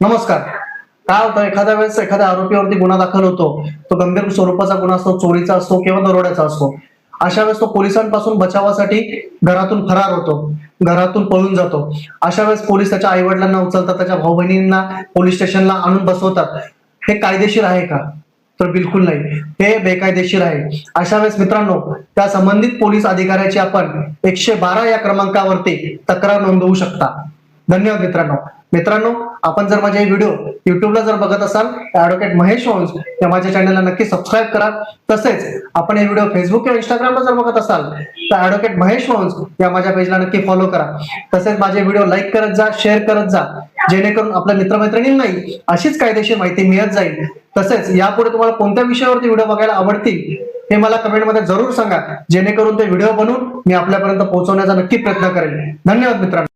नमस्कार. काय होतं, एखाद्या वेळेस एखाद्या आरोपीवरती गुन्हा दाखल होतो, तो गंभीर स्वरूपाचा गुन्हा असतो, चोरीचा असतो किंवा दरोड्याचा असतो. अशा वेळेस तो पोलिसांपासून बचावासाठी घरातून फरार होतो, घरातून पळून जातो. अशा वेळेस पोलीस त्याच्या आई वडिलांना उचलतात, त्याच्या भाऊ बहिणींना पोलीस स्टेशनला आणून बसवतात. हे कायदेशीर आहे का? तर बिलकुल नाही, हे बेकायदेशीर आहे. अशा वेळेस मित्रांनो, त्या संबंधित पोलीस अधिकाऱ्याची आपण 112 या क्रमांकावरती तक्रार नोंदवू शकता. धन्यवाद मित्रांनो. मित्रांनो, आपण जर माझे व्हिडिओ युट्यूबला जर बघत असाल तर ऍडव्होकेट महेश वंश या माझ्या चॅनलला नक्की सबस्क्राईब करा. तसेच आपण हे व्हिडिओ फेसबुक किंवा इंस्टाग्रामला जर बघत असाल तर ऍडव्होकेट महेश वंश या माझ्या पेजला नक्की फॉलो करा. तसेच माझे व्हिडिओ लाईक करत जा, शेअर करत जा, जेणेकरून आपल्या मित्रमैत्रिणींनाही अशीच कायदेशीर माहिती मिळत जाईल. तसेच यापुढे तुम्हाला कोणत्या विषयावरती व्हिडिओ बघायला आवडतील हे मला कमेंटमध्ये जरूर सांगा, जेणेकरून ते व्हिडिओ बनवून मी आपल्यापर्यंत पोहोचवण्याचा नक्की प्रयत्न करेन. धन्यवाद मित्रांनो.